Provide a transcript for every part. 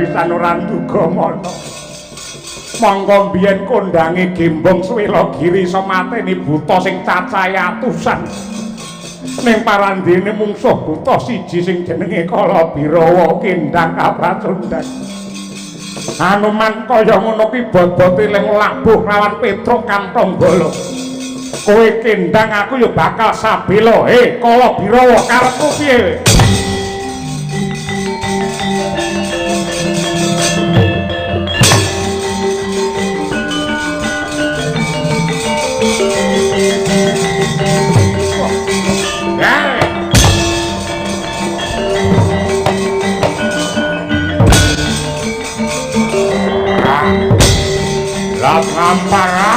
pisan ora nduga mono. Monggo biyen kondange Gembong Swelagiri iso mateni buta sing cacahe atusan. Ning parandene mungsuh buta siji sing jenenge Kalabirawa kendang kapracundang. Hanuman kaya ngono ki bobote ling labuh lawan Petruk kantong bala. Kowe kendang aku ya bakal sabela. Kalabirawa karepmu piye? Ngampara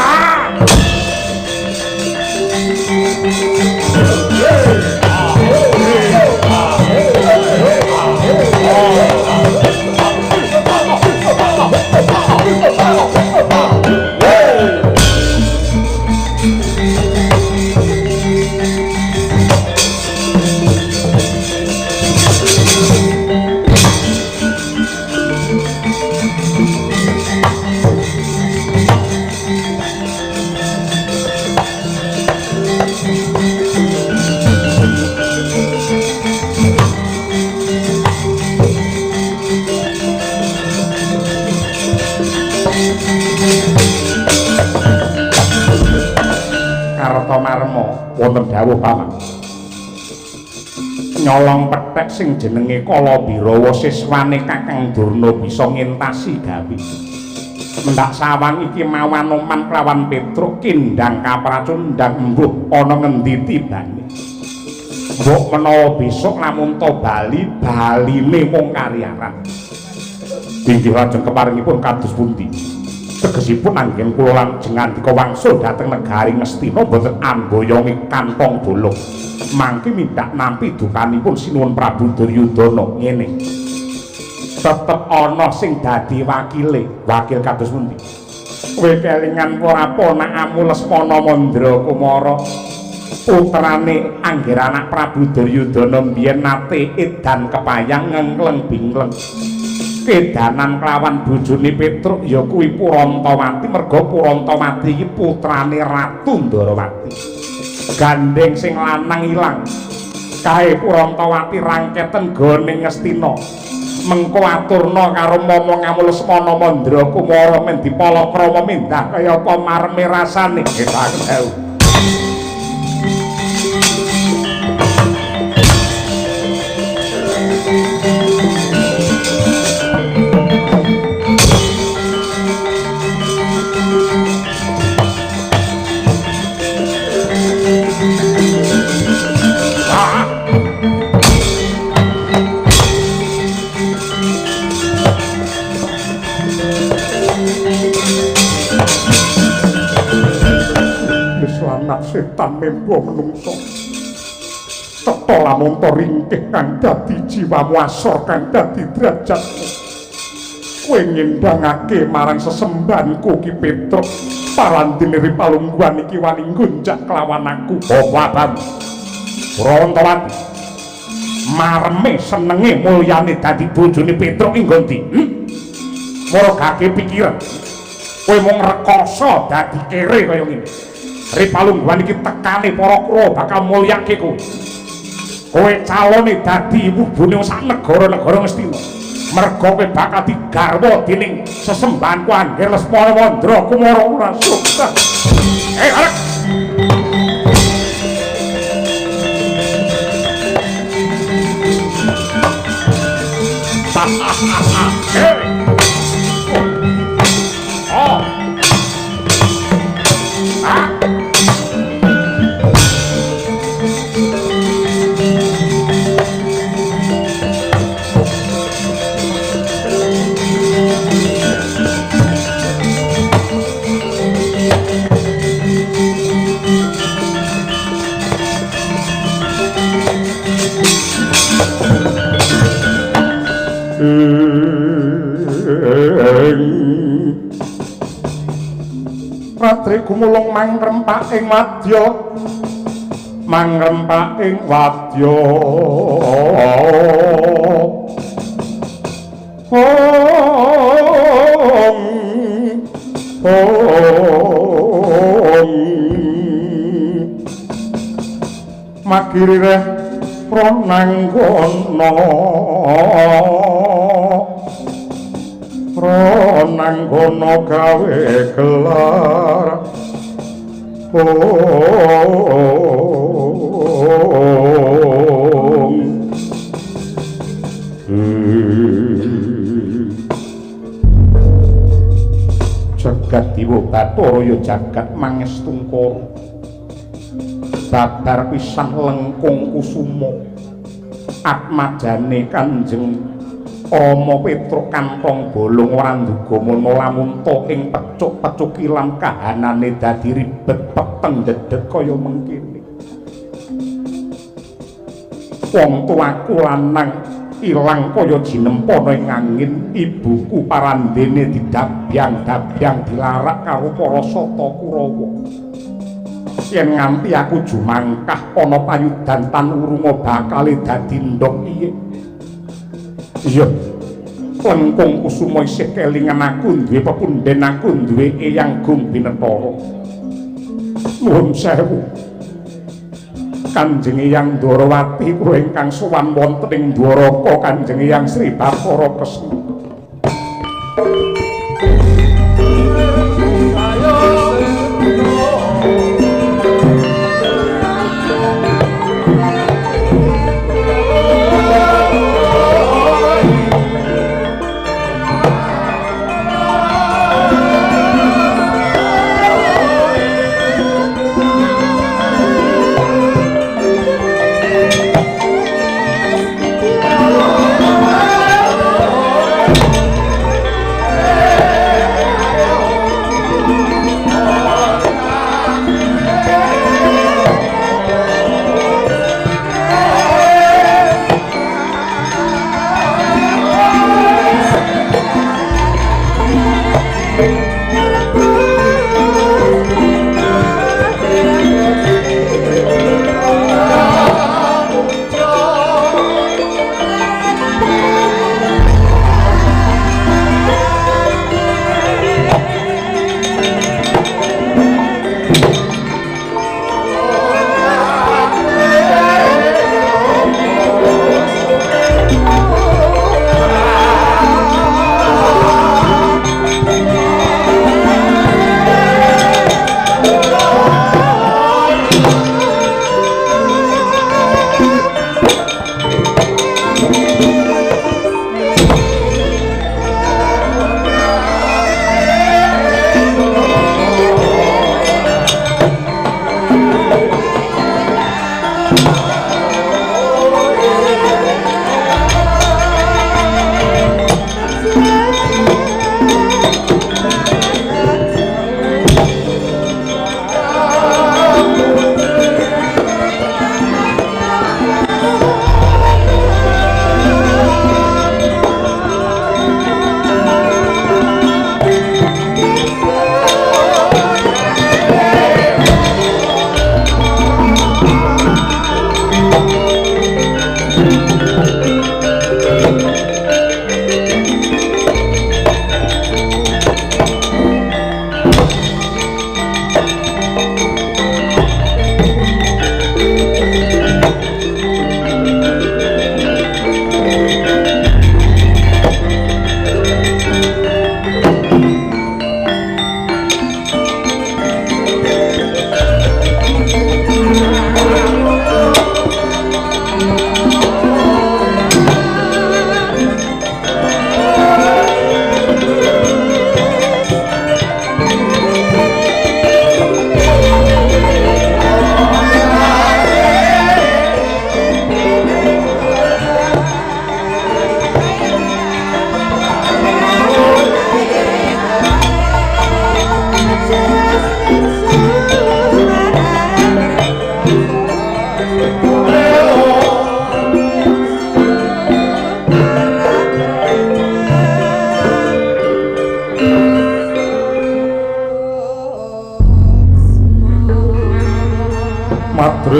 wonten dawuh paman. Nyolong pethek sing jenenge Kalabirawa siswane Kakang Durna bisa ngentasi gawe. Ndak sawang iki mawan Oman klawan Petruk kendang kapracundang embuh ana ngendi tibane. Mbok menawa besok lamun to bali, baline wong karyaran. Inggih lajeng keparingipun kados pundi? Tegesipun anggen kula lajeng ngandika wangsul dhateng negari Ngastina boten amboyongi kantong bolong. Mangke mindak nampi dukanipun sinuwun Prabu Duryudana ngene. Tetep ana sing dadi wakil kados pundi? Kowe kelingan ora ponakamu Lesmana Mandra Kumara, putrane angger anak Prabu Duryudana biyen nate edan kepayang ngengleng bingleng. Kedanan kelawan bojone Petruk ya kuwi Purantawati, merga Purantawati iki putrane Ratu Ndarawati. Gandeng sing lanang ilang, kae Purantawati rangketen gone Ngastina mengko aturna karo Mama Ngamulesmana Mandra Kumara men dipalakrama mindah kaya apa marme rasane nggih. Anak setan membo menungso cetha lamun to ringkih kang dadi jiwamu asor kang dadi derajatmu kowe ngendhangake marang sesembahanku Ki Petruk parandene Ripalungguhan iki wani gonjak kelawan aku Bapak Purantawati mareme senenge mulyane dadi bojone Petruk ing ngondi morogake pikiran kowe mung rekoso dadi kere kaya ngene Ripalungguhan iki tekane para kura bakal mulyake kowe. Kowe calone dadi ibune sak negara-negara Ngastina. Merga kowe bakal digarwa dening sesembahanku Angger Lesmana Mandra Kumara ora sukses. Arek. Oh. Ratri gumulung mangrempak ing wadya mangrempak ing wadya magireh prananggana prananggana gawe gelar jagat Dewa Bathara ya jagat Mangestungkara babar pisan lengkung kusuma atmajane Kanjeng Rama Petruk kantong bolong ora nduga mono lamun to ing pecuk-pecuk ilang kahanane dadi ribet peteng dedet kaya mengkene wong tuaku lanang ilang kaya jinempana ing angin ibuku parandene didabyang-dabyang dilarak karo para sata Kurawa yen nganti aku jumangkah ana payudan tan urunga bakal dadi ndok piye iya lengkung kusuma isih kelingan aku duwe pepundhen aku duwe Eyang Gung Binetara nuwun sewu Kanjeng Eyang Dwarawati kula ingkang sowan wonten ing Dwaraka Kanjeng Eyang Sri Bathara Kresna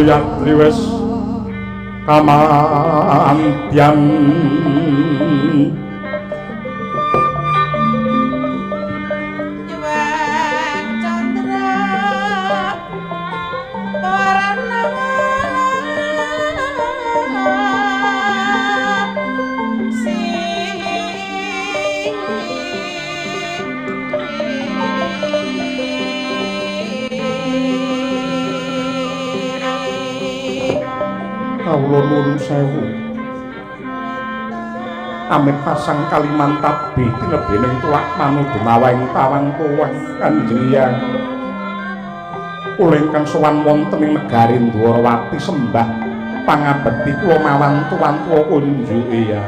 Yatri wis kamantyan kawula nuwun sewu amit pasang kalimantabi tinebening tuwak manut dumawing tawang kuwang Kanjeng Hyang kula ingkang sowan wonten ing negari Dwarawati sembah pangabekti kula mawan tuwa kunjuke ya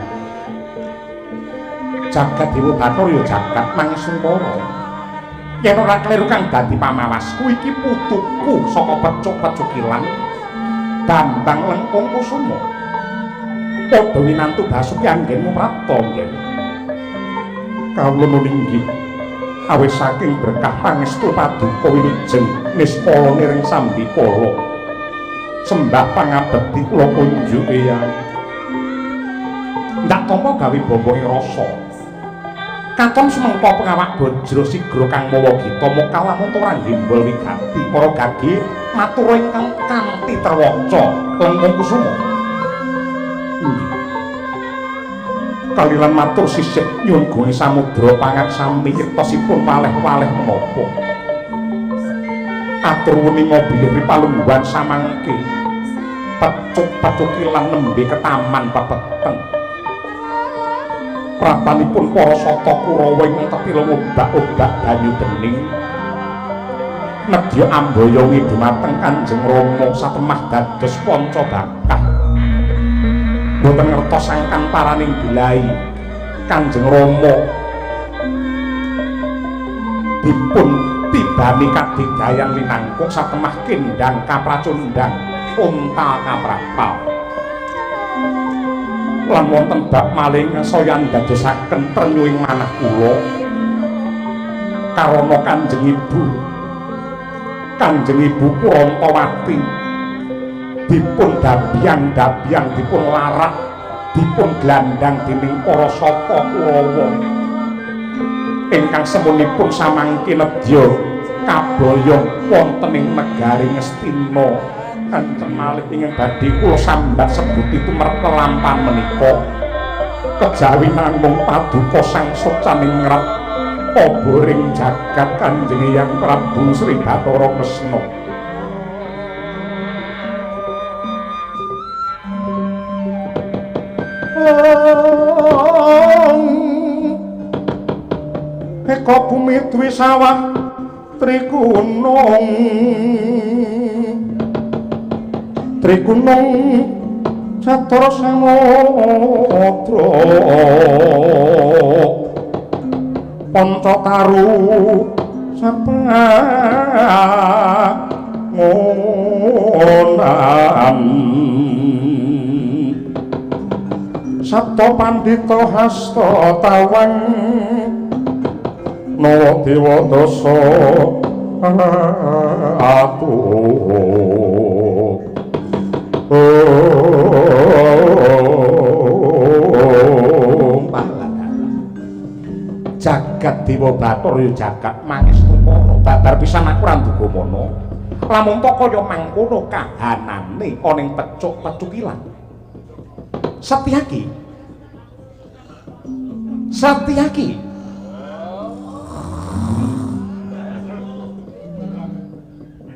jagat Dewa Bathara ya jagat Mangisungkara yen ora kleru kang dadi pamawasku iki putuku saka pecuk-pecukilan Bambang Lengkung Kusuma padha winantu Basuki anggenmu prapta nggih kawula nuwun inggih awis saking berkah pangestu paduka wilujeng nispala niring sambikala sembah pangabekti kula kunjuke ya ndak tampa gawe bombonge rasa katon sumengko pengawak Bajra Sigra kang mawa gita mokal lamun ora himbol wigati para gage matur ingkang kanthi terwaca Lengkung Kusuma kalilan matur sisih nyuwun gone samudra pangaksami kirtosipun waleh-waleh menapa atur wuni mobil ripalungguhan samangke pecuk-pecukilan nembe ketaman pepeteng pratanipun para sata Kurawa ing tetila obak-obak banyu bening nedya ambaya dumateng Kanjeng Rama satemah dados panca bakah boten ngertos sangkan paraning bilai Kanjeng Rama dipun tibani kadigdayan linangkung satemah kendang kapracundang unta kaprapal lan wonten bab maling saya ndadosaken trenyuing manah kula karana Kanjeng Ibu Kurantawati dipun dabyang-dabyang dipun larak dipun glandang dening para sata Kurawa ingkang semunipun samangke nedya kaboyong wonten ing negari Ngastina Kanjeng malih ingkang badhe kula sambat sebuti tumrap kelampan menika kejawi namung paduka sang socaning ngrat paboring jagat Kanjeng Hyang Prabu Sri Bathara Kresna eka bumi duwi sawah Trigunung Catur Samudra Pancataru Sapangonan Sabta Pandita Hasta Tawang Nawa Dewa Dasa jagat Dewa Bathara ya jagat Mangisungkara babar pisan aku ra ndugumana lamun to kaya mangkono kahanane ana ing pecuk-pecukilan Satyaki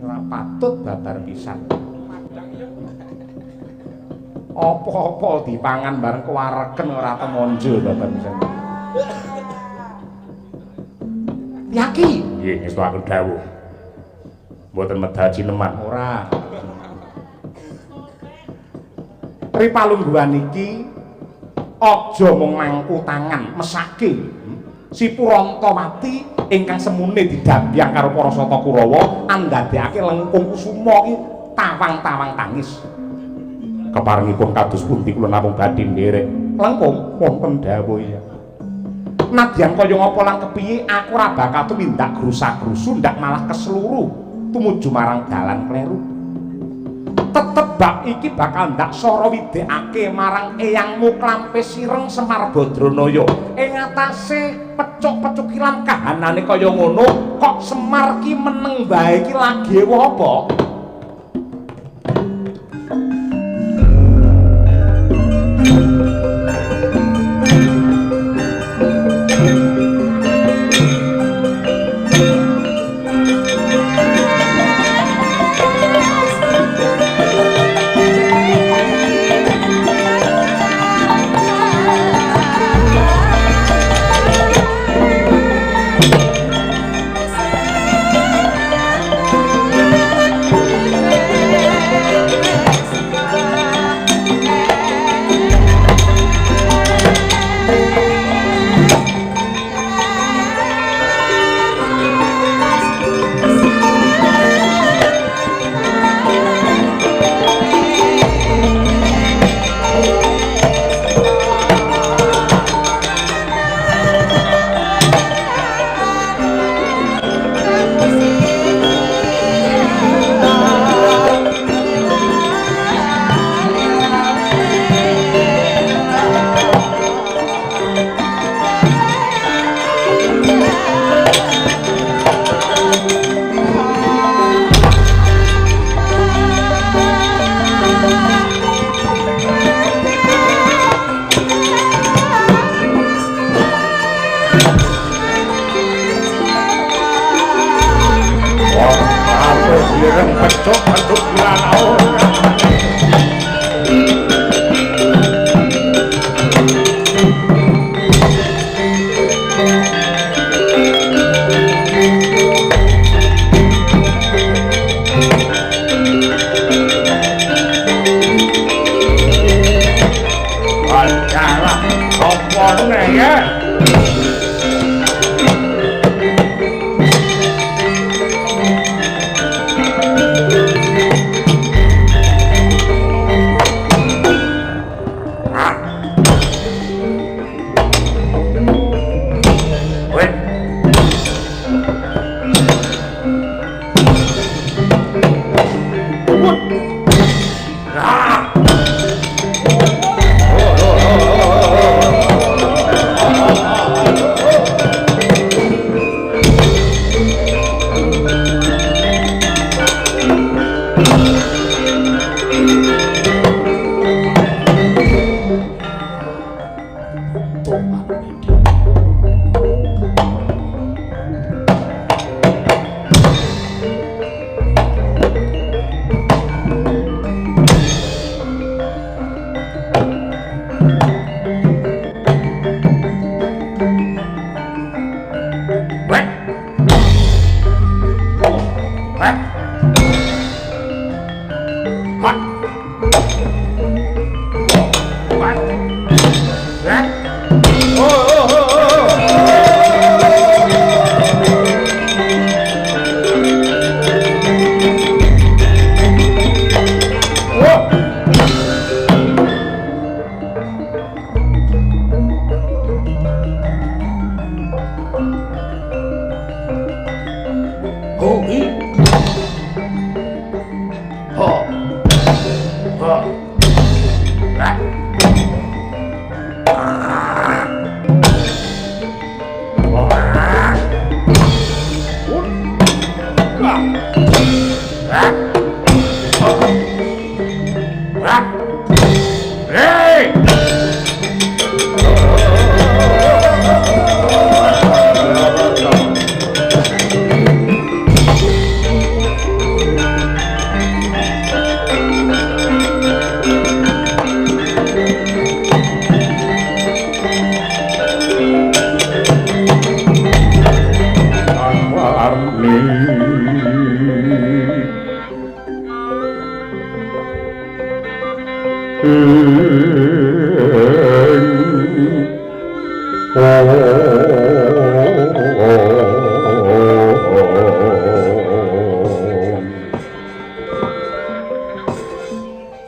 ora patut babar pisan apa-apa dipangan bareng kewareken ora temonjo babar pisan Yaki nggih ngestu aku dawuh mboten medal cineman ora ripalungguhan iki aja mung mangku tangan mesake si Purantawati ingkang semune didabyang karo para sata Kurawa andadekake Lengkung Kusuma iki tawang-tawang tangis keparengipun kados pundi kula namung badhe nderek Lengkung wonten dawuh ya nadyan kaya ngapa lan kepiye aku ora bakal tumindak grusak-grusu ndak malah kesluru tumuju marang dalan kleru tetebak iki bakal ndak sora widekake marang eyangmu Klampis Sireng Semar Badranaya. Ing atase pecuk-pecukilan kahanane kaya ngono, kok Semar ki meneng bae iki lagi ewoh apa?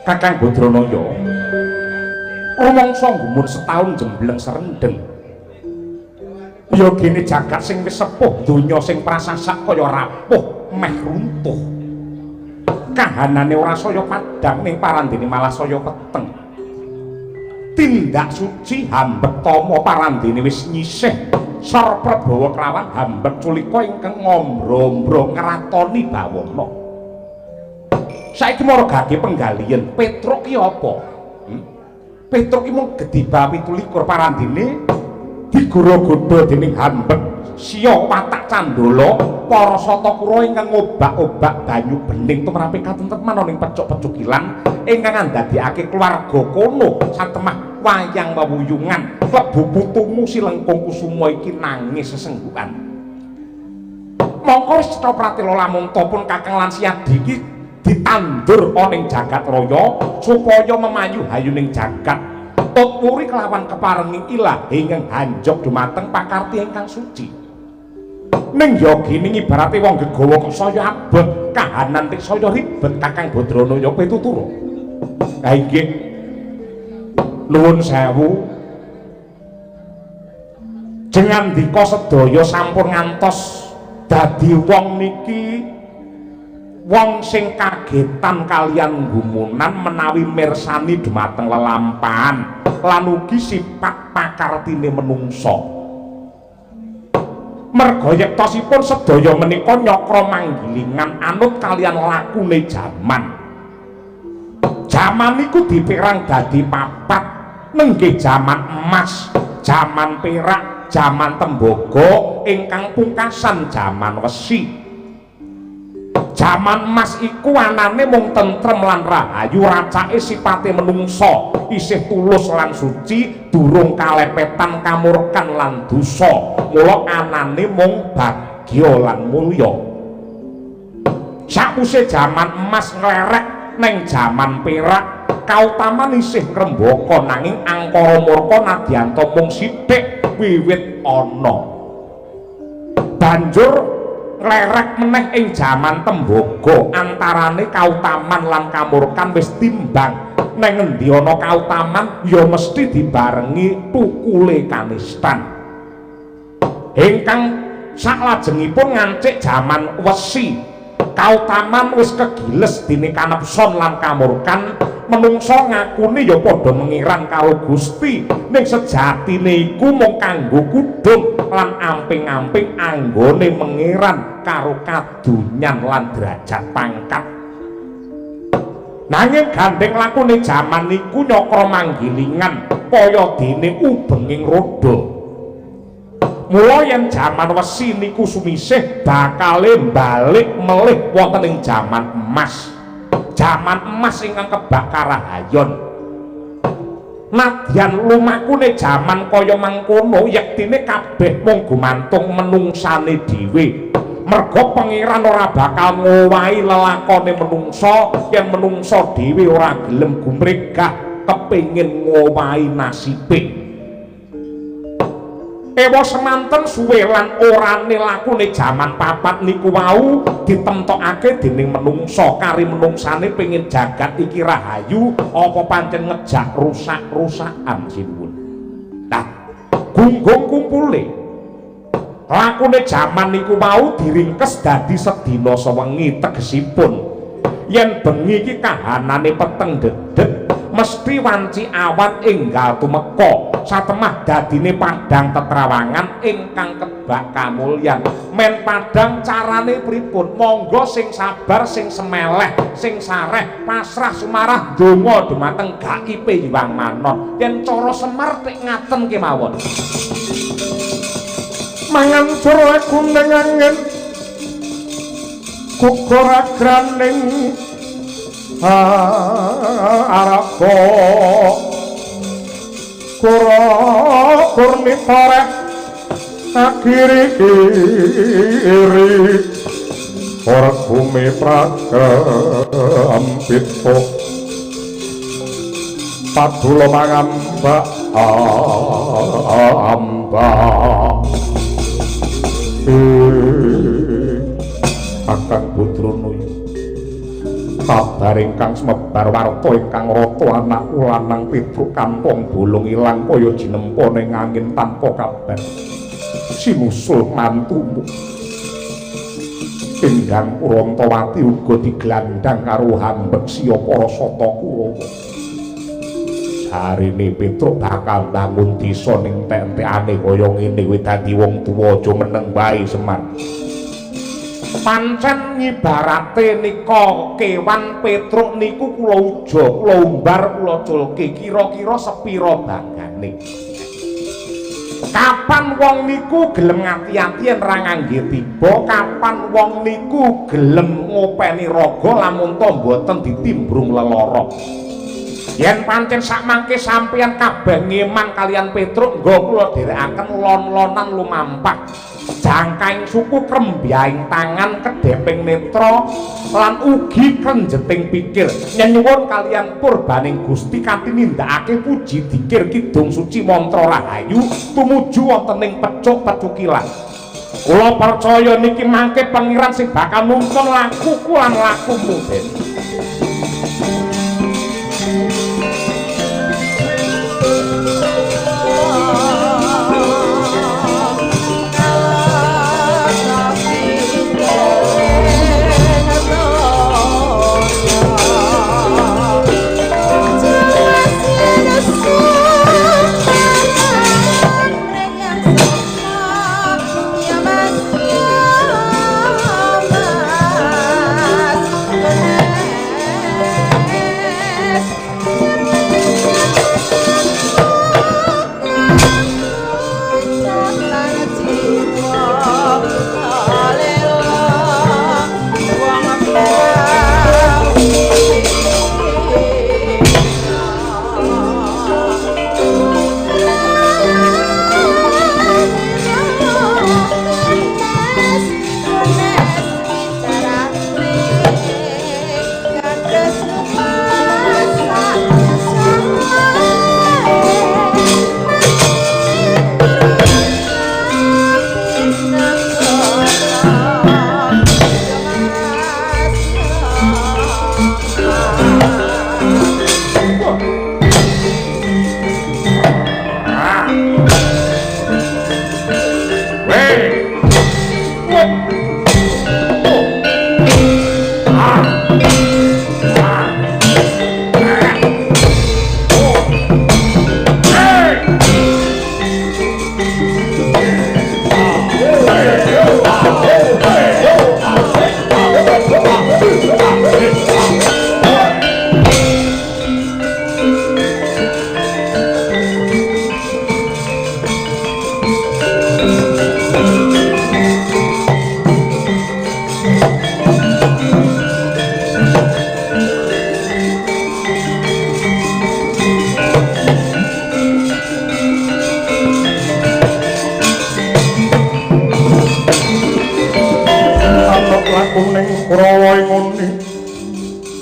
Kakang Badranaya rumangsa gumun setahun jembleng serendeng ya gene jagat sing wis sepuh donya sing prasasak kaya rapuh meh runtuh kahanane ora saya padhang ning parandene malah saya peteng. Tindak suci hambek tama parandene wis nyisih Sor Prabawa kelawan hambek culika ingkang ngombro-ombro ngratoni bawana. Saiki margake penggalian Petruk ki apa? Petruk ki mung gedhiba 17 parandene digoro-godo dening hambek siya watak candala para Satakura ingkang ngobak-obak banyu bening tumraping katenteman ning pecuk-pecuk ilang ingkang andadekake keluarga kono satemah wayang wewuyungan klebu putumu Silengkung Kusuma iki nangis sesenggukan. Mongko Citra Pratila lamun pun Kakang lan Siadi iki ditandur ana ing jagat raya supaya memayu hayuning jagat tuturi kelawan keparenging ilahi ingkang hanjok dumateng pakarti ingkang suci. Ning yogine ibarate wong gegawa kok saya abot kahanan tik saya ribet Kakang Badrana ya pitutur. Ha inggih nuwun sewu jeneng ndika sedaya sampun ngantos dadi wong niki wong sing kagetan kalian gumunan menawi mirsani dumateng lelampahan lan ugi sifat pakartine menungsa. Merga yektosipun sedaya menika nyakra manggilingan anut kalian lakune jaman. Jaman niku dipirang dadi papat, nenggih jaman emas, jaman perak, jaman tembaga, ingkang pungkasan jaman wesi. Jaman emas iku anane mung tentrem lan rahayu, racake sipate menungsa isih tulus lan suci, durung kalepetan kamurkan lan dosa. Mula anane mung bagya lan mulya. Sakwise jaman emas nglerek ning jaman perak, kautaman isih ngrembaka nanging angkara murka nadyanta mung sithik wiwit ana. Banjur nglerek meneh ing jaman tembaga, antarane kautaman lan kamurkan wis timbang. Neng endi ana kautaman ya mesti dibarengi tukule kanistan. Ingkang saklajengipun ngancik jaman wesi, kautaman wis kegiles dene kanepson lan kamurkan, menungsa ngakune ya padha mengiran karo Gusti, ning sejatine iku mung kanggo kudung lan amping-amping anggone mengiran karo kadunyan lan derajat pangkat. Nanging gandeng lakune jaman niku nyakra manggilingan kaya dene ubenging roda. Mula yen jaman wesi niku sumisih bakale balik melih wonten ing jaman emas. Jaman emas ingkang kebak karahayon. Nadyan lumakune jaman kaya mangkono yektine kabeh mung gumantung menungsane dhewe. Merga pangeran ora bakal ngowahi lelakone menungsa yen menungsa dhewe ora gelem gumregah kepengin ngowahi nasibe. Ewa semanten suwe lan orane lakune jaman papat niku wau ditemtokake dening menungsa kari menungsane pengin jagat iki rahayu apa pancen ngejak rusak-rusakan sinuwun. Nah, gunggung kumpule lakune jaman niku mau diringkes dadi sedina sewengi, tegesipun yen bengi iki kahanane peteng dedet mesti wanci awan enggal tumeka satemah dadine padang tetrawangan ingkang kebak kamulyan. Men padang carane pripun? Monggo sing sabar, sing semeleh, sing sareh, pasrah sumarah donga dumateng Gaipe Hyang Manon. Yen cara Semar tek ngaten kemawon. Mangan jero kuning angin gugur agraning arako kura kurni pareh akiri-kiri ora bumi pragampito padula mangamba Kakang Badrana kabar ingkang semebar warta ingkang rata anak lanang Petruk kampung bolong ilang kaya jinempa ning angin tanpa kabar sinusul mantumu Endang Kurantawati uga diglandang karo Hambeksia para Sata Kurawa. Jarine Petruk bakal bangun desa ning entek-entekane kaya ngene kuwi dadi wong tuwa aja meneng wae Semar. Pancen ngibarate nika kewan Petruk niku kula uja, kula umbar, kula culke kira-kira sepira bangane. Kapan wong niku gelem ngati-ati yen ra ngangge tiba, kapan wong niku gelem ngopeni raga lamun to mboten ditimbrung lelara. Yen pancen sakmangke sampeyan kabeh ngeman kalian Petruk, nggo kula dherekaken lon-lonan lumampah. Jangkaing suku krembyaing tangan kedheping netra lan ugi krenjeting pikir nyenyuwun kalian purbaning Gusti kanthi nindakake puji dikir kidung suci mantra rahayu tumuju wonten ing pecuk-pecukilan. Kula percaya niki mangke pangeran sing bakal nuntun lakuku lan lakumu Ben.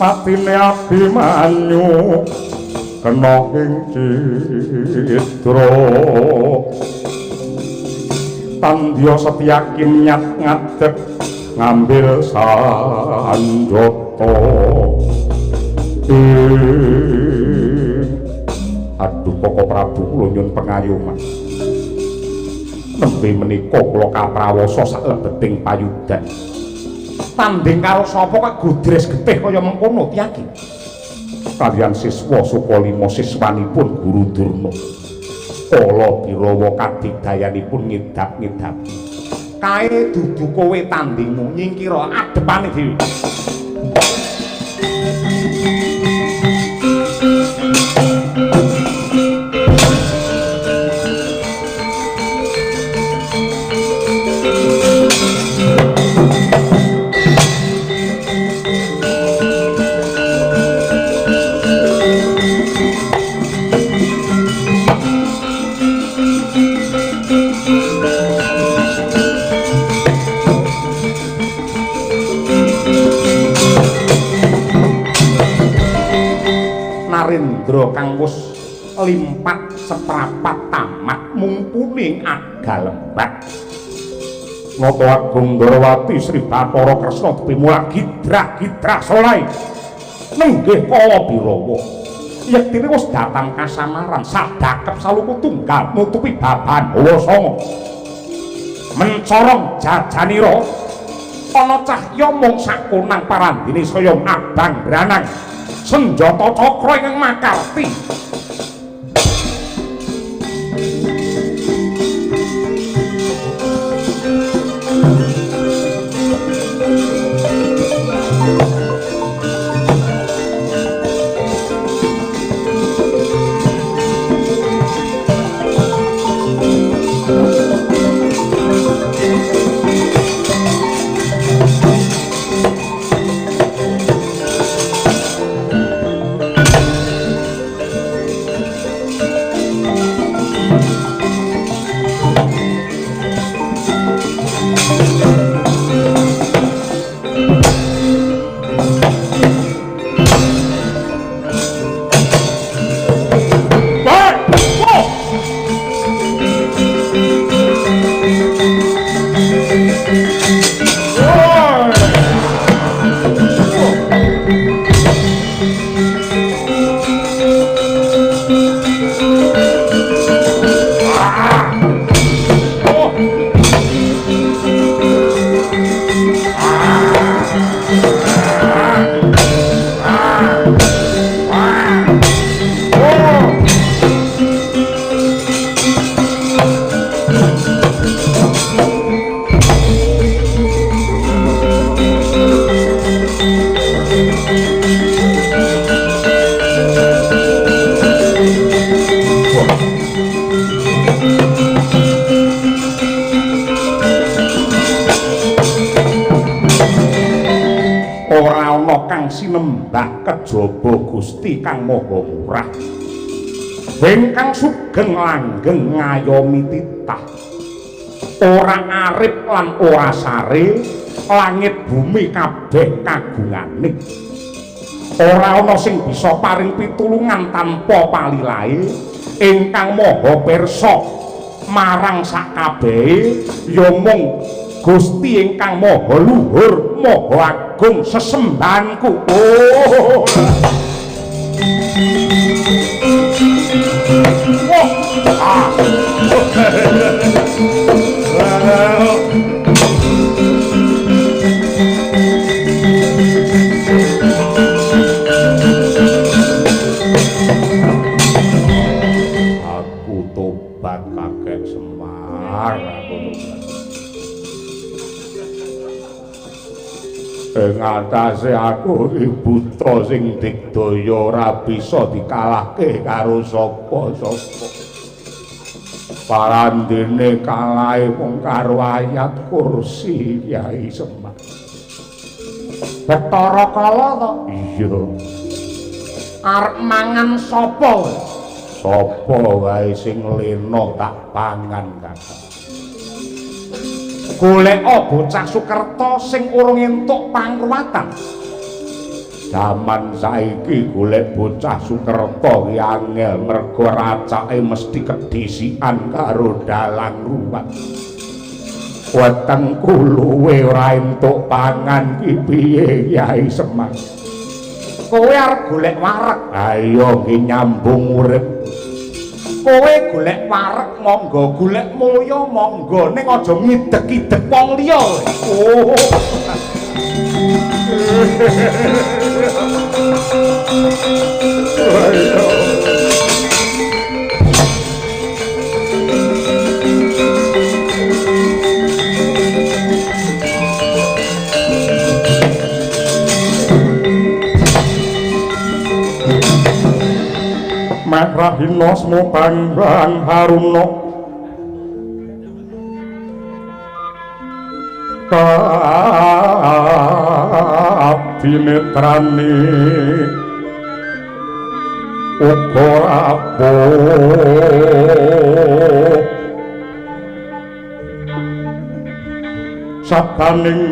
Patine Abimanyu kena ing Citra Tandya Setyaki nyat ngadeg ngambil sanjata aduh Koko Prabu kula nyuwun pengayuman nembe menika kula kaprawasa saklebeting payudan tanding karo sapa kok gudres getih kaya mengkono Tyaki kaliyan siswa Sukalima siswanipun Guru Durna kala Birawa kadidayanipun ngidap-ngidap kae dudu kowe tandingmu nyingkira adepane dhewe Narendra kang wis limpat seprapat tamat mumpuni agal lembak Nata Agung Ndarawati Sri Bathara Kresna Bimula gidrah-gidrah solai nenggih kala Birawa yektine wis datang kasamaran sadakep saluku tunggal nutupi baban Hawa Sanga mencorong jajanira ana cahya mung sakonang parandene saya abang branang senjata cakra ingkang makarti sinembah kejaba Gusti kang maha murah ingkang sugeng langgeng ngayomi titah ora arep lan ora sare langit bumi kabeh kagungane ora ana sing bisa paring pitulungan tanpa palilahe ingkang maha pirsa marang sakabehe ya mung Gusti ingkang maha luhur maha agung sesembahanku. Oh. Aku tobat kakek Semar, aku tobat. Ing atase aku buta sing digdaya ora bisa dikalahke karo sapa-sapa. Parandene kalahe mung karo ayat kursi Kyai Semar. Bathara Kala to? Iya. Arep mangan sapa? Sapa wae sing lena tak pangan, Kakak. Golek bocah Sukerta sing urung entuk pangruwatan. Zaman saiki golek bocah Sukerta ki angel mergo racake mesti kedisikan karo dalang ruwat. Wetengku luwe ora entuk pangan ki piye Kyai Semar? Kowe arep golek wareg. Ayo ki nyambung urip. Kowe golek wareg monggo, golek mulya monggo, ning aja ngidek-idek wong liya. Oh. Rahina semu banggang harumno kabinetrani uga rapuh sabaning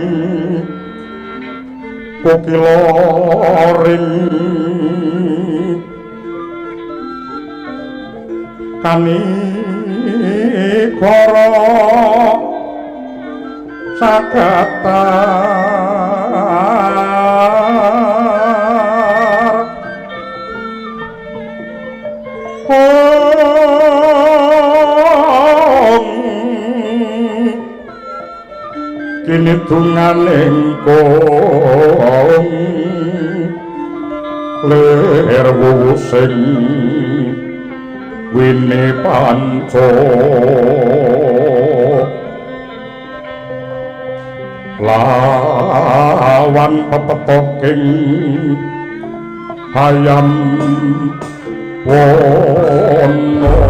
kukiloring kanikara sakatar kini tunganing kong ler wuwusing wini panco lawan pepetoking hayam wono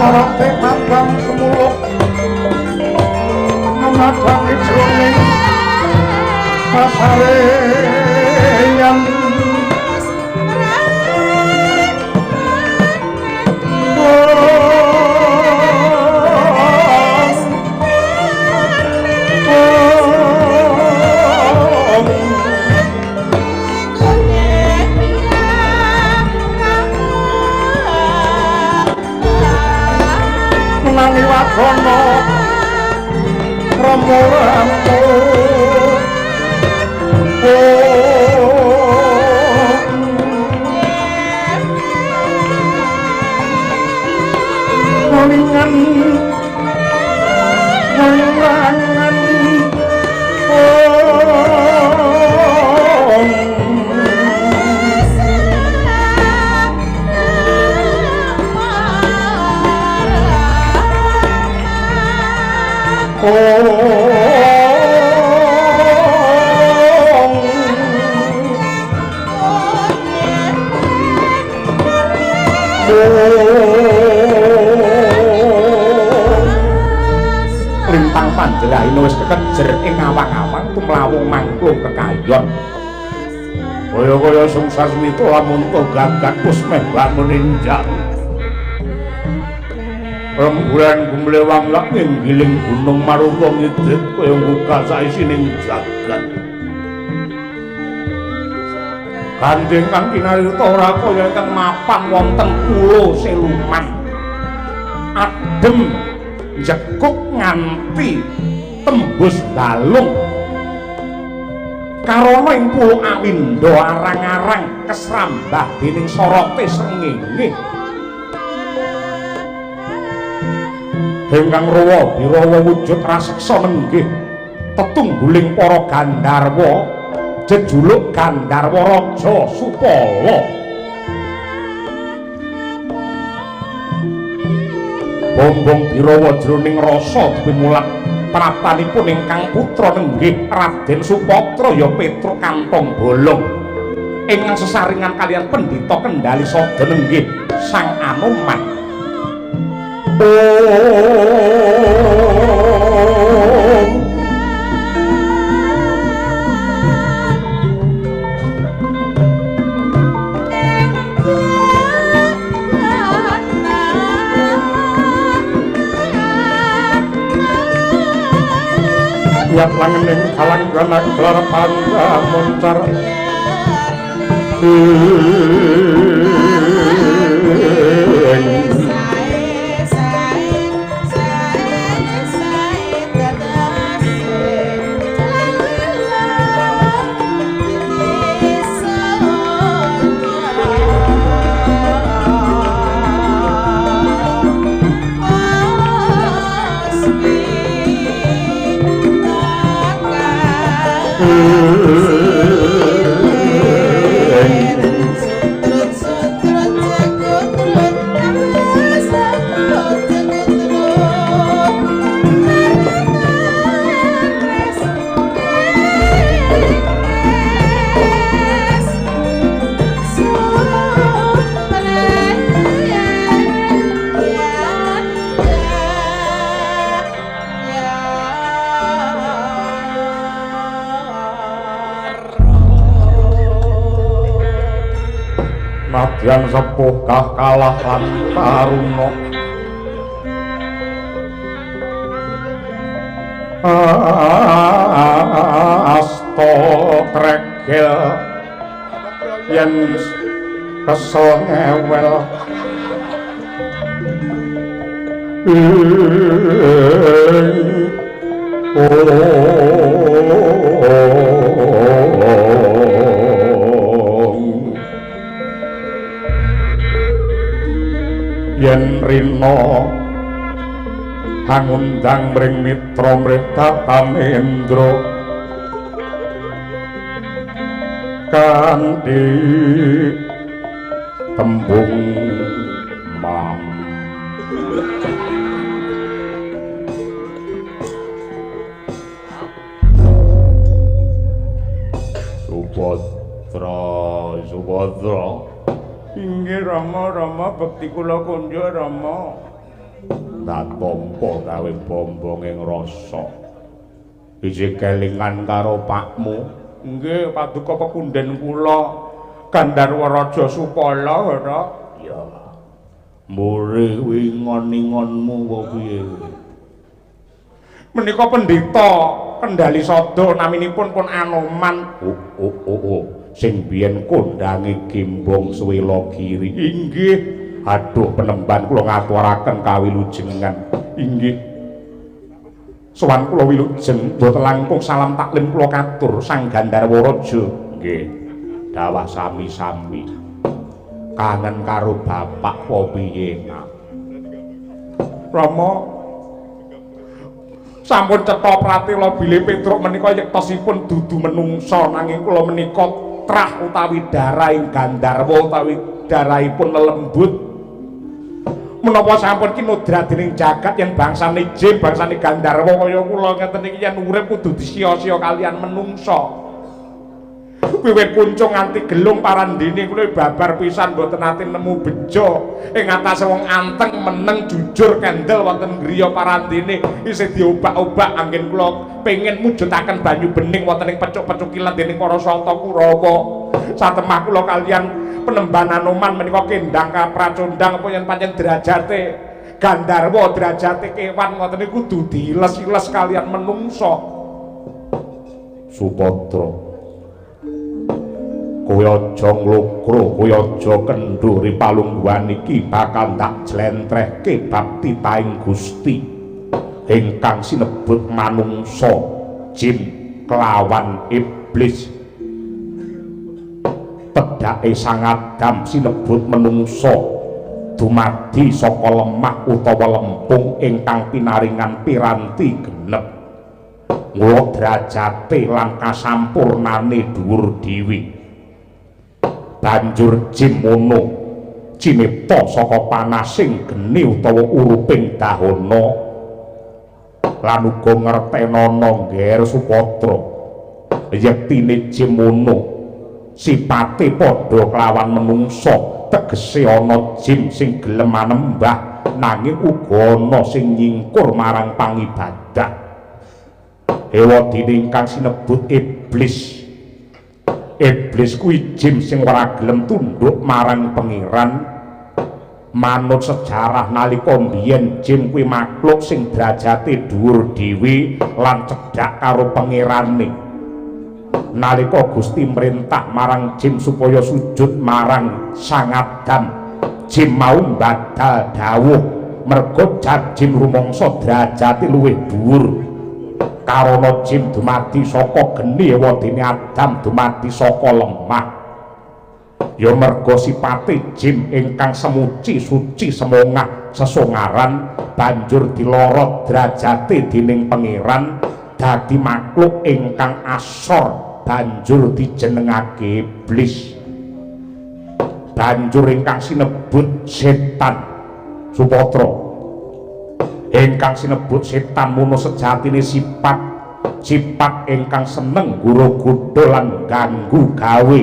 Arate mambang semuluk namadang ijroning pasareyan nani wakono romo-romo ngolingan ngolingan lintang panjlahina wis kekejer ing awang-awang tumlawung mangklung kekayon kaya-kaya sungsasmita lamun gagak wis meh bangun injak rembulan gumlewang lak nggiling gunung maruta ngidit kaya ngbuka saisining jagat Gandeng kang kinarita ora kaya ingkang mapan wonten pulo Selumah adem jekuk nganti tembus dalung karana ing pulo Awindo arang-arang kesrambah dening sorote srengenge ingkang rawa birawa wujud raseksa nenggih tetungguling para Gandharwa jejuluk Gandharwa Raja Supala bombong birawa jroning rasa dipimulak praptanipun ingkang putra nenggih Raden Supatra ya Petruk Kantong Bolong ingkang sesaringan kaliyan Pendhita Kendhali Sada nenggih Sang Anoman Yak langening kalangganan gelar pangga moncar nadyan sepuh kah kalah lan taruna asta tregel yen kesel ngewel yen rina hangundang mring mitra mrihatan Indra kanthi tembung mam Subhadra inggih Rama bekti kula kunjuk Rama natampa gawe bombong ing rasa iji kelingan karo pakmu nggih paduka pekunden kula Gandharwa Raja Supala ora ya mure wingon-ingonmu kok piye menika pendhita Kendali Sada naminipun pun Anoman sing biyen kondange Gimbong Swelagiri inggih aduh penemban kula ngaturaken kawilujengan inggih sowan kula wilujeng boten langkung salam taklim kula katur Sang Gandharwa Raja nggih dawah sami-sami kangen karo bapak apa piye Rama sampun cetha pratela bilih Petruk menika yektosipun dudu menungsa nanging kula menika trah utawi darahing Gandharwa utawi darahipun lelembut menapa sampun kinodra dening jagat yen bangsane jin bangsane Gandharwa kaya kula ngeten iki yen urip kudu disia-sia kalian menungsa wiwit kuncung nganti gelung parandene kula babar pisan mboten nate nemu bejo ing atase wong anteng meneng jujur kendel wonten griya parandene isih diobak-obak anggen kula pengin mujudaken banyu bening wonten ing pecuk-pecuk kilat dening para santa Kurawa satemah kula kalian penemban Anoman menika kendang kapracondang apa yen pancen derajate Gandharwa derajate kewan ngoten niku kudu diiles-iles kalian menungsa Supadra kowe aja nglokro kowe aja kendho ripalungguhan iki bakal tak jlentrehke bab titahing Gusti ingkang sinebut manungsa jin kelawan iblis pedhake Sang Adam sinebut menungsa dumadi saka lemah utawa lempung ingkang pinaringan piranti genep mula derajate lan kasampurnane dhuwur dhewe banjur jin mono cinipta saka panasing geni utawa uruping dahana lan uga ngertenana ngger Supadra yektine jin mono sipate padha kelawan menungsa tegese ana jin sing gelem manembah nanging uga ana sing nyingkur marang pangibadah ewadine ingkang sinebut iblis iblis kuwi jin sing ora gelem tunduk marang pangeran manut sejarah nalika mbiyen jin kuwi makhluk sing derajate dhuwur dhewe lan cedhak karo pangerane nalika Gusti merintah marang jin supaya sujud marang Sang Adam jin mau badal dawuh merga jin rumangsa derajate luwih dhuwur karana jin dumadi saka geni ewadene Adam dumadi saka lemah ya merga sipate jin ingkang semuci suci semongah sesongaran banjur dilorot derajate dening pangeran dadi makhluk ingkang asor banjur dijenengake iblis banjur ingkang sinebut setan Supadra ingkang sinebut setan mono sejatine sifat ingkang seneng guru-gudha lan ganggu gawe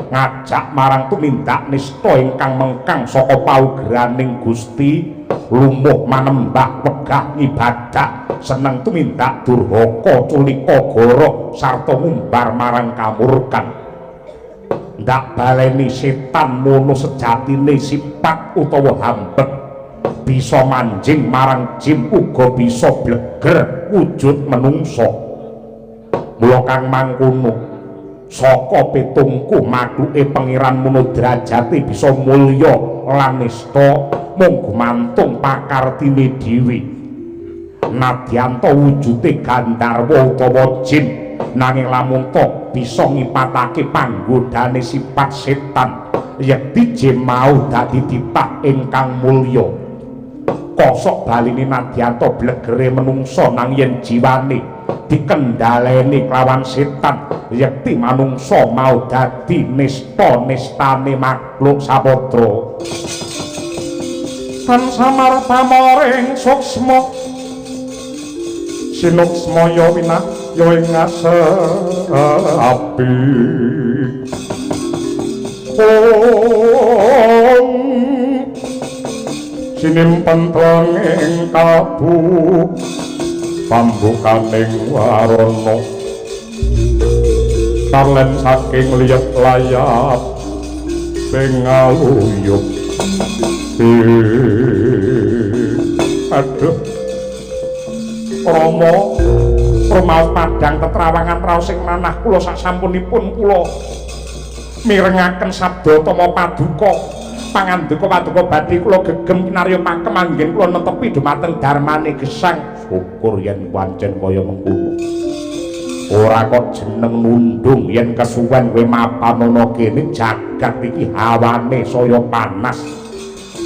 ngajak marang tumindak nista ingkang mengkang saka paugraning Gusti lumuh manembah wegah ngibadah seneng tumindak durhaka culika goro sarta ngumbar marang kamurkan ndak baleni setan mono sejatine sifat utawa hambet bisa manjing marang jin uga bisa bleger wujud menungso. Mula kang mangkono saka pitungku makluke pangeran mono derajate bisa mulya lan nista mung gumantung pakartine dhewe. Nadyanto wujude gandharwa utawa jin nanging lamun tok bisa ngipatake panggodane sifat setan yekti jin mau dadi titah ingkang mulya. Kosok baline Nadyanto blegere menungso nang yen jiwane dikendhaleni kelawan setan yekti manungsa mau dadi nista-nistane makhluk sapatra. Tan samar pamoring suksma sinuksmaya winaya ing api sinimpen ing kabu pambukaning warana tarlen saking liyet layap pengaluyup. Aduh Rama padhang tetrawangan raos ing manah kula sasampunipun kula mirengaken sabda tama paduka pangandika paduka badhe kula gegem kinarya pakem anggen kula netepi dumateng darmane gesang. Syukur yen pancen kaya mengkono. Ora kok jeneng nundung yen kesuwen kowe mapan ana kene jagat iki hawane saya panas.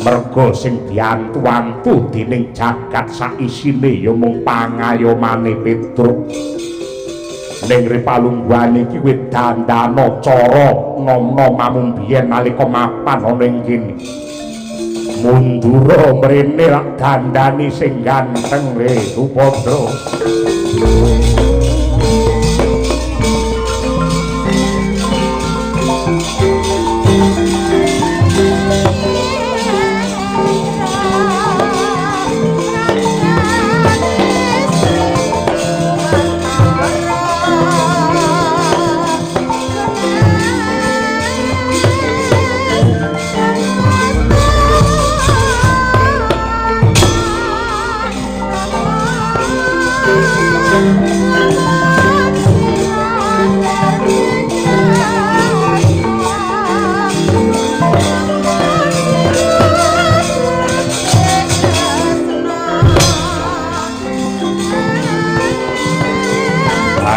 Merga sing diantu-antu dening jagat saisine ya mung pangayomane Petruk. Ning ripalungguhane iki wit dandana cara nom-nom mamung biyen nalika mapan ana ing kene. Mundura mrene lak dandani sing ganteng le Supadra.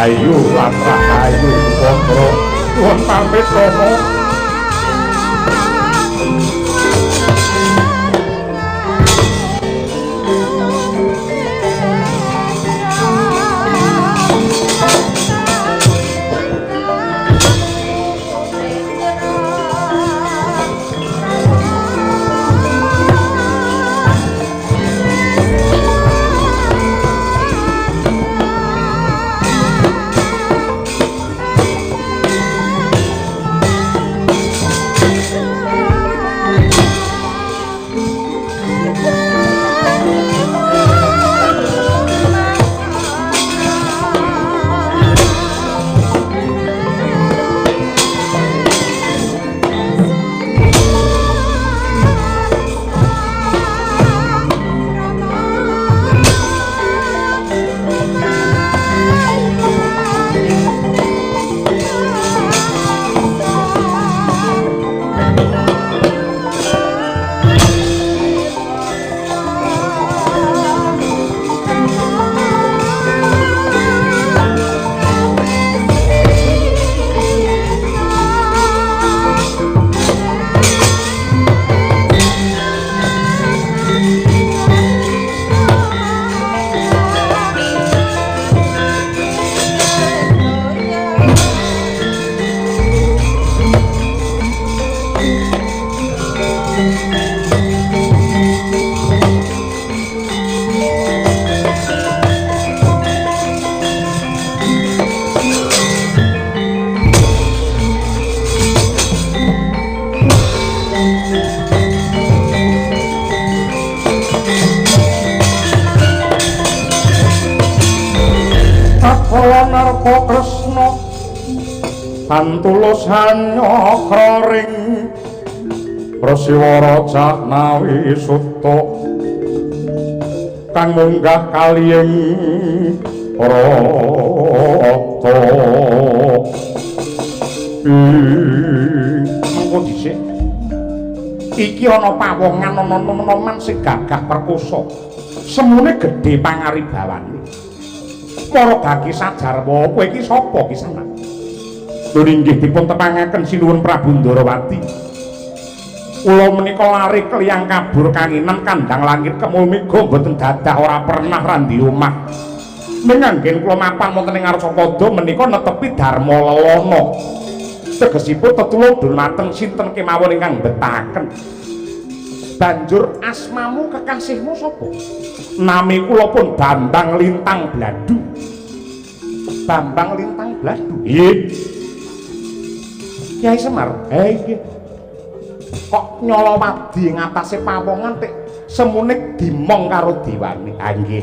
Ayu lan rahayu Supadra nuwun pamit Rama. lan tulus hanyakra ring Prasiwara Jaknawi Suta kang munggah kaliyeng rata mengko dhisik iki ana pawongan ana noman sing gagah perkosa semune gedhe pangaribawane para gaki sajarwa kowe iki sapa kisana lho inggih dipun tepangaken sinuwun Prabu Ndarawati kula menika lari kliyang kabur kanginan kandhang langit kemul mega mboten dadah ora pernah randi omah ning anggen kula mapan wonten ing Arsapada menika netepi Darma Lelana tegesipun tetulung dumateng sinten kemawon ingkang betahaken banjur asmamu kekasihmu sapa nami kula pun Bambang Lintang Bladu Bambang Lintang Bladu nggih Kyai Semar nggih kok nyala wadi ngatasé pawongan tek semune dimong karo dewane ha nggih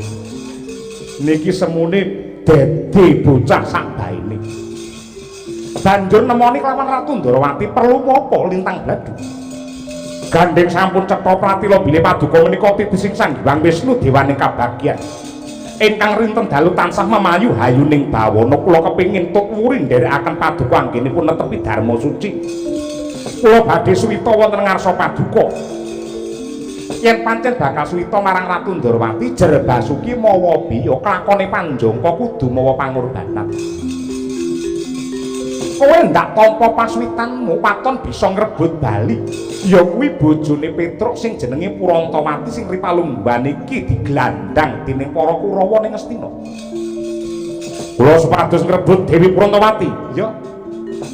niki semune dadi bocah sakbaene banjur nemoni kelawan Ratu Ndarawati perlu apa Lintang Bladu gandeng sampun cetha pratila bilih paduka menika titising Sang Hyang Wisnu dewaning kabagyan ingkang rinten dalu tansah memayu hayuning bawana kula kepingin tuk wuri nderekaken paduka anggenipun netepi Dharma suci kula badhe suwita wonten ngarsa paduka yen pancen bakal suwita marang Ratu Ndarawati jer Basuki mawa biya klakone panjangka kudu mawa pangorbanan kowe ndak tampa pasuwitanmu paton bisa ngrebut bali ya kuwi bojone Petruk sing jenenge Purantawati sing ripalungguhan iki diglandang dening para Kurawa ning Ngastina kula supados ngrebut Dewi Purantawati ya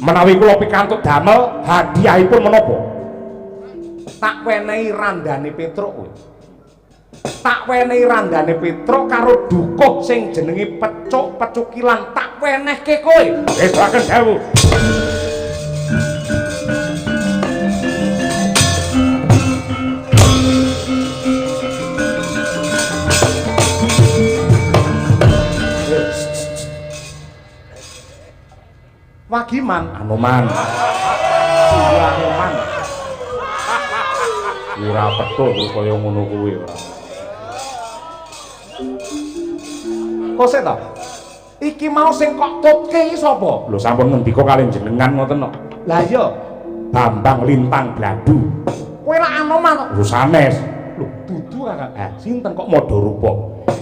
menawi kula pikantuk damel hadiahipun menapa tak wenehi randane Petruk kowe tak wenehi randane Petruk karo dukuh sing jenenge Pecukilan tak wenehke kowe wis akan dawuh Wagiman Anoman Anoman ora petuk kaya ngono kuwi ora kose ta iki mau sing kok tutke iki sapa lho sampun ngendika kali jenengan ngoten kok lah iya Bambang Lintang Bladu kowe ra Anoman lho sanes lho dudu kakak sinten kok madha rupa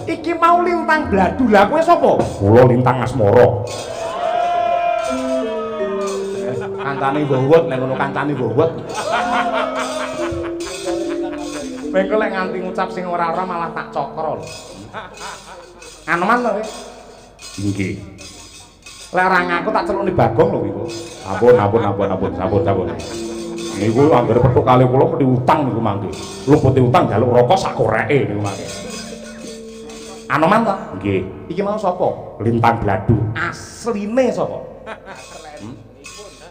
iki mau Lintang Bladu lah kowe sapa kula Lintang Asmara kancane mbowot nek ngono kancane mbowot mengko lek nganti ngucap sing ora-ora malah tak cokro lho Anoman to kowe nggih lek ora ngaku tak celukne Bagong lho iku ampun sampun niku anggere petuk kali kula mesti utang niku mangke luputi utang jaluk rokok sak koreke niku mangke Anoman to nggih iki mau sapa Lintang Bladu asline sapa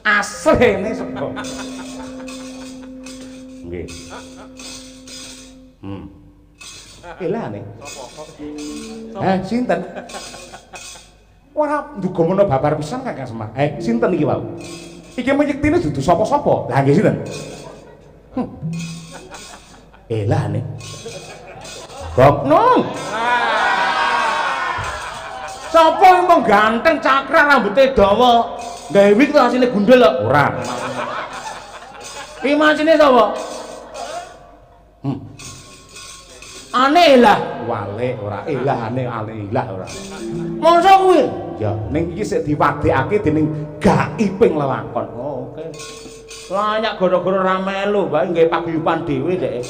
asline sapa nggih elane sinten ora nduga babar pisan Kakang Semar sinten iki wau iki menyektine dudu sapa-sapa lah nggih sinten elane Goknung sapa yang ganteng cakra rambutnya dawa gawe wig tuh asine gundul lho ora iki macine sapa aneh lah wale ora ilahane ilah ora mongso kuwi ya ning iki sik diwadekake dening gaiping lelakon oke layak gara-gara ra melu bae nggawe paguyuban dhewe dhek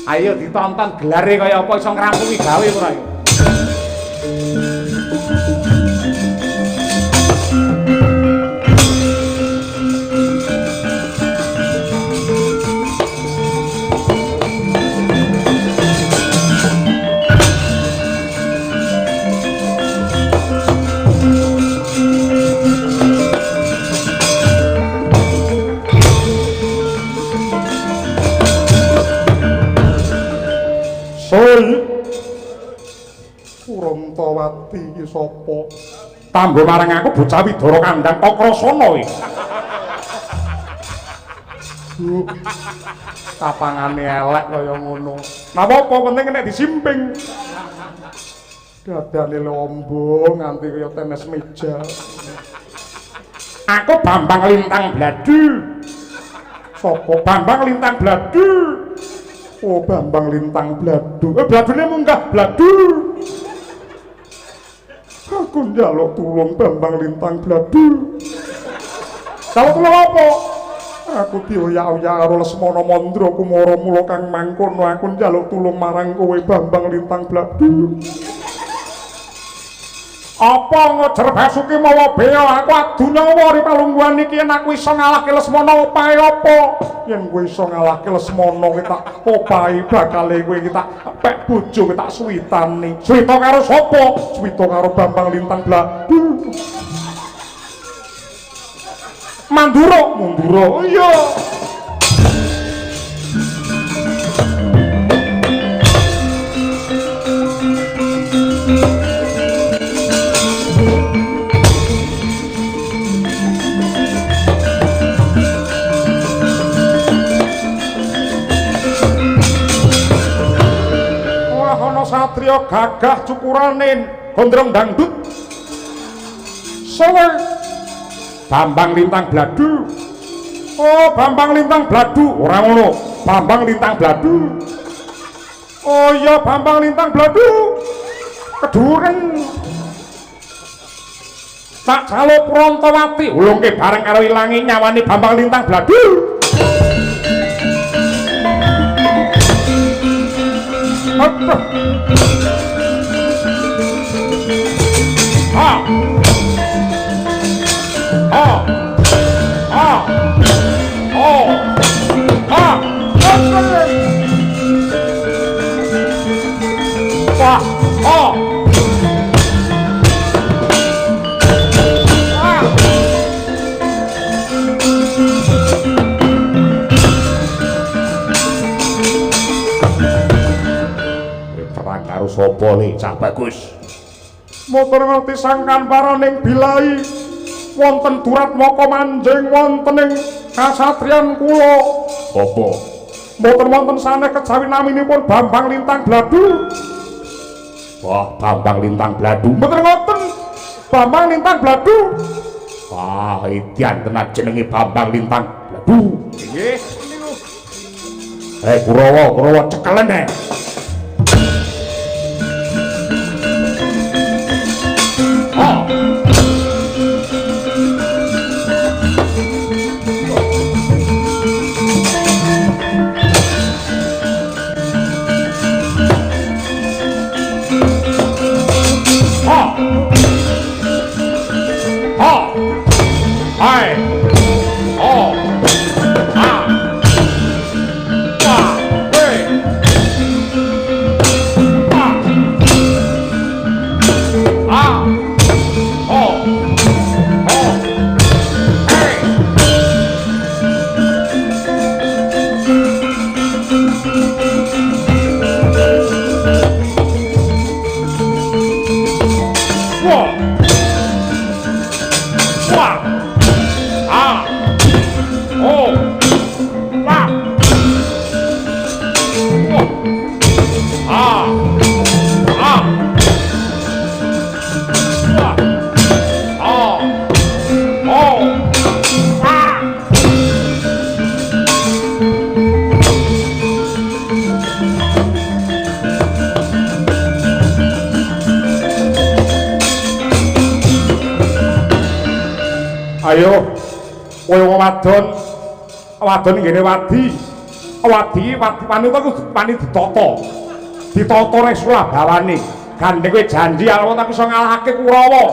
ayo ditonton gelare kaya apa iso ngrampungi gawe ora iki Purantawati iki sapa? Tambah marang aku bocah Widara Kandang Kakrasana iki. Kapangane elek kaya ngono. Napa apa penting nek disimping. Dadane lombo nganti kaya tenis meja. Aku Bambang Lintang Bladu. Sopo Bambang Lintang Bladu? Oh, Bambang Lintang Bladu. Bladune munggah Bladu. Aku njaluk tulung Bambang Lintang Bladu. Njaluk tulung apa? Aku dioyak-oyak karo Lesmana Mandra Kumara mula kang mangkono aku njaluk tulung marang kowe Bambang Lintang Bladu. Apa ngejer Basuki mawa bea aku adunya ri palungguhan iki yen aku iso ngalahke Lesmana opahe apa? Yen kowe iso ngalahke Lesmana ki tak opahi bakale kowe ki tak pek bojo ki tak suwitani. Suwita karo sapa? Suwita karo Bambang Lintang Bladu. Mandura, Mandura. Oh iya. Satria gagah cukuraning gondrong dangdut sewe Bambang Lintang Bladu. Oh, Bambang Lintang Bladu ora ngono, Bambang Lintang Bladu. Oh iya, Bambang Lintang Bladu keduren tak jaluk Prantawati ulungke bareng karo ilangi nyawani Bambang Lintang Bladu. Aduh. Ha. Ha. Ha. Oh. Ha. Wah. Oh. Karo sapa le Cak Bagus? Motor ngerti sangkan paraning bilai wonten durat moko manjing wontening kasatriyan kula. Apa? Mboten wonten sanes kejawi naminipun Bambang Lintang Bladu. Wah, Bambang Lintang Bladu. Mboten ngoten. Bambang Lintang Bladu. Wah, edian tenan jenenge Bambang Lintang Bladu. Nggih, niku. Kurawa cekelen e. Ayo, kowe wadon ngene wadi wanita kudu wani ditata nek sulabawane. Gandeng kowe janji alon tak iso ngalahake Kurawa.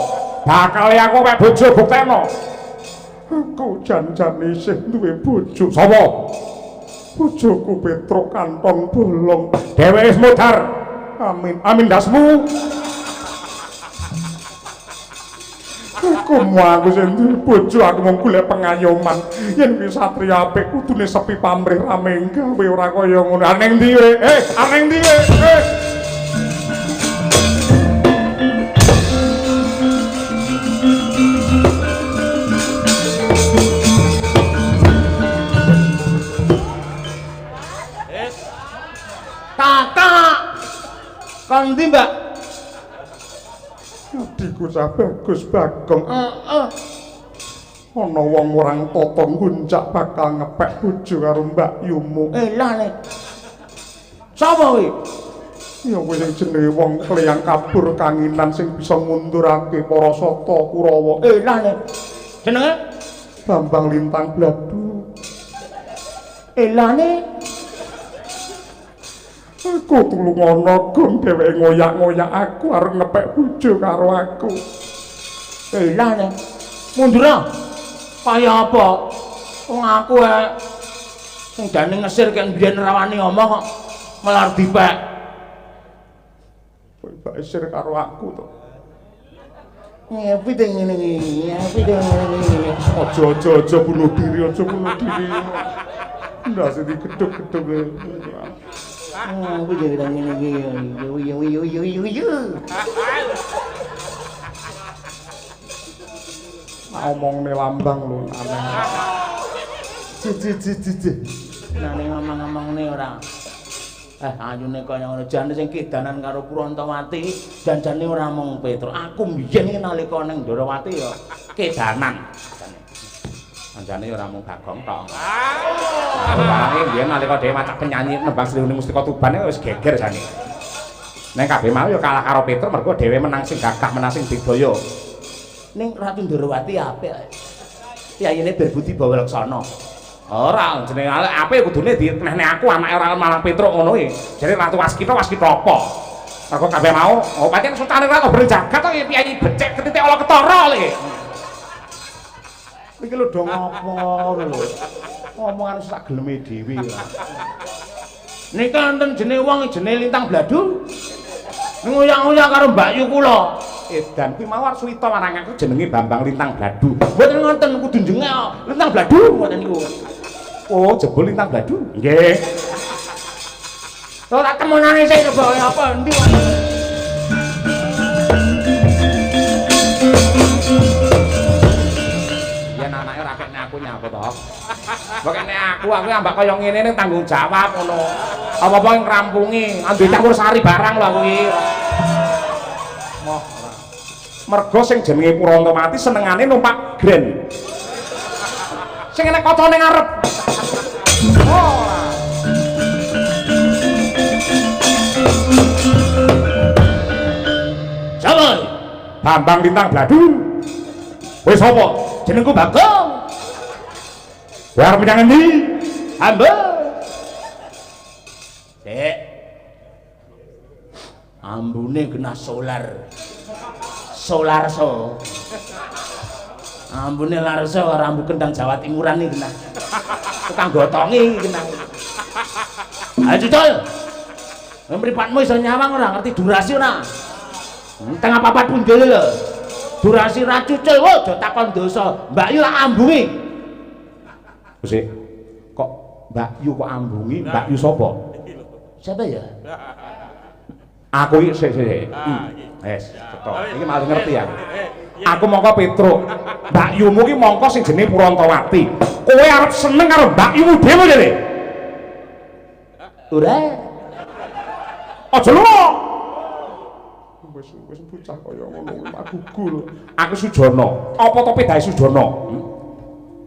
Bakal aku mek bojo buktekno. Aku janjane isih duwe bojo. Sapa? Bojoku Petruk Kantong Bolong. Dheweke wis modar. Amin dasmu. Aku sing duwe bojo aku mung golek pengayoman. Yen kuwi satriya apik kudune sepi pamrih rame gawe ora kaya ngono. Aneng ndi we? Aneng ndi we? Kon ndi, Mbak? Adikku cah bagus Bagong. Ana wong orang tata nguncak bakal ngepek bojo karo Mbak Yumu. Lah nek. Sapa kuwi? Ya kuwi sing jenenge wong kleyang kabur kanginan sing bisa ngundurake para sata Kurawa. Lah nek. Jenenge Bambang Lintang Bladu. Lah nek. Aku tulungono gong dheweke ngoyak-ngoyak aku arep ngepek bojo karo aku. Lah nek. Mundur ah. Kaya apa? Wong aku sing dane ngesir kan biyen rawani omong kok melar dipek. Kowe bak isir karo aku to. Ngepi ding ngene iki, ngepi ding ngene iki. Aja bunuh diri, aja bunuh diri. Ndase digedhuk-gedhuk. Ngepi ding ngene iki. Omongne lambang lho aneh. Nane ngomong-ngomongne ora. Ayune kaya ngono jane sing kedanan karo Purantawati janjane ora mung Petruk. Aku mbiyen nalika ning Ndarawati ya kedanan. Janjane ora mung Bagong tok. Barane mbiyen nalika dhewe macak penyanyi nembang Sriweni Mustika Tuban wis geger jane. Nek kabeh mau ya kalah karo Petruk mergo dhewe menang sing gagah menang sing digdaya. Ning Ratu Ndarawati apik. Yayine berbudi bawelaksana. Ora jenenge apik kudune dikenehne aku anake ora malah Petruk ngono iki. Jare Ratu Waskita apa? Mergo kabeh mau, pancen sultane ora ngobrol jagat to piyayi becek ketitik ala ketara lho. Iki lho dong apa lho. Omongan sak geleme dhewe. Nika enten jenenge wong jenenge Lintang Bladu. Ngoyak-ngoyak karo Mbak Yu kula. Edan kuwi mawar suwita marang aku jenenge Bambang Lintang Bladu. Mboten ngoten kudu jengek Lintang Bladu ngoten niku. Oh, jebul Lintang Bladu. Nggih. Ora temenane sing kaya apa endi kok. Yen anake ora kene aku nyapa to. Mbok kene aku ambak kaya ngene ning tanggung jawab ngono. Apa-apa ing ngrampungi, ambil campur sari barang lho aku iki. Moh mergo sing jenenge Purantawati senengane numpak gren. Sing enek kacane ngarep. Ora. Sapa? Bambang Lintang Bladu. Wis sapa? Jenengku Bagong. Kowe arep menyang endi? Hamba. Dek. Ambune kena solar. Solarso. Ambune larso rambu kendang Jawa Timuran iki kena. Tukang gotongi kena. Ayo Cucul. Mripatmu iso nyawang ora ngerti durasi ora? Tengah papat pundel lho. Durasi ra Cucul, wo aja takon dosa. Mbak Yu tak ambungi. Sik. Kok Mbak Yu kok ambungi? Mbak Yu sapa? Siapa ya? Aku iki sik. Wes, cetok. Iki malah ngerti ya. Aku mongko Petruk. Mbak Yumu ki mongko sing jenenge Purantawati. Kowe arep seneng karo Mbak Yumu dhewe jare. Ora. Aja lunga. Wis bocah kaya ngono kuwi aku gugul. Aku Sujono. Apa to pedae Sujono?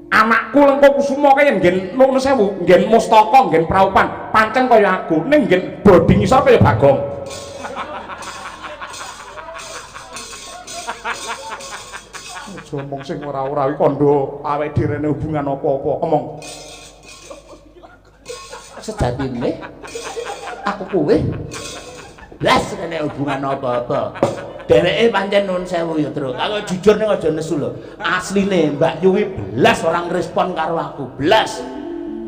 Anakku Lengko Kusuma kaya nggen nuwun sewu, nggen mustaka, nggen praupan, pancen kaya aku. Ning nggen bodi ngisor kaya Bagong. Aja omong sing ora-ora iki kandha awake dhewe hubungan apa-apa. Omong. Sejatine aku kowe blas rene hubungan apa-apa. Dheweke pancen nuwun sewu ya, Truk. Aku jujur ning aja nesu lho. Asline Mbak Yu blas ora ngrespon karo aku, blas.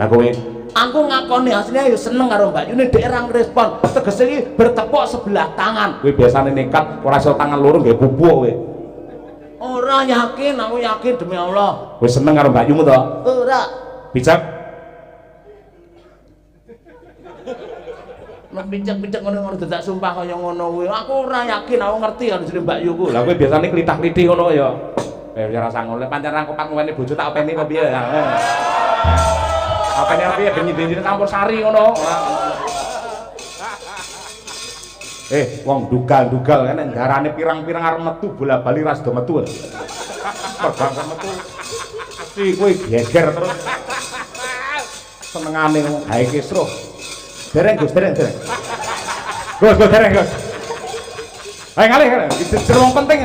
Lah kowe aku ngakoni asline ya seneng karo Mbak Yu nek dhek ora ngrespon. Tegese iki bertepuk sebelah tangan. Kowe biasane nekat ora iso tangan loro nggih bubuk kowe. Ora yakin, aku yakin demi Allah. Wis seneng karo Mbak Yumu to? Ora. Bijak. Nek bijak-bijak ngono dadak sumpah kaya ngono kuwi. Aku ora yakin, aku ngerti karo jenenge Mbak Yuku. Lah kowe biasane klithah-klithih ngono ya. Ya rasa ngono. Pancen aku pak ngene bojo tak openi apa piye ya. Openi apa piye ben nyindir campur sari ngono. Wong dugal-dugal kene ndarane pirang-pirang arep metu bola-bali ras do metu. Terbang metu. Mesti kowe geger terus. Senengane gawe kisruh. Dereng Gus, dereng. Gus, dereng Gus. Ayo ngalih, itu cerong penting.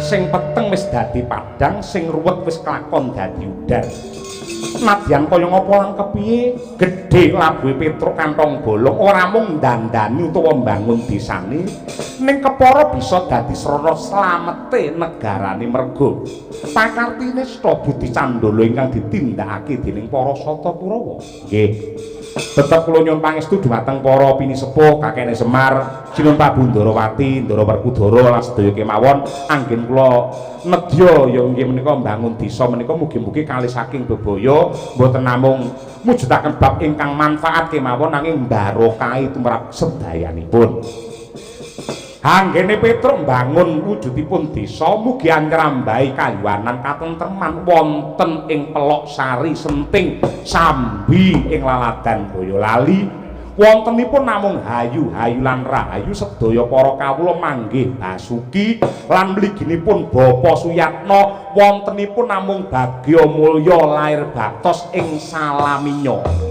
Sing peteng wis dadi padang, sing ruwet wis kelakon dadi udan. Nadyan kaya ngapa lan kepiye gedhe labuhe Petruk kantong bolong ora mung dandani utawa mbangun desane ning kepara bisa dadi srana slamete negarane merga pakartine sta budi candala ingkang ditindakake dening para Sata Kurawa. Nggih. Tetep kula nyuwun pangestu dhumateng para pinisepuh kakene Semar, Sinuwun Prabu Ndarawati, Ndara Werkudara lan sedaya kemawon anggen kula nedya ya nggih menika mbangun desa menika mugi-mugi kalih saking bebaya mboten namung mujudaken bab ingkang manfaat kemawon nanging barokah tumrap sedayanipun. Anggene Petruk mbangun wujudipun desa mugi anyrambahi kayuwanan katentreman wonten ing Pelok Sari Senting Sambi ing Laladan Boyolali wontenipun namung hayu-hayu lan rahayu sedaya para kawula manggih Basuki lan mliginipun Bapa Suyatna wontenipun namung Bagya Mulya lair Batos ing Salaminya.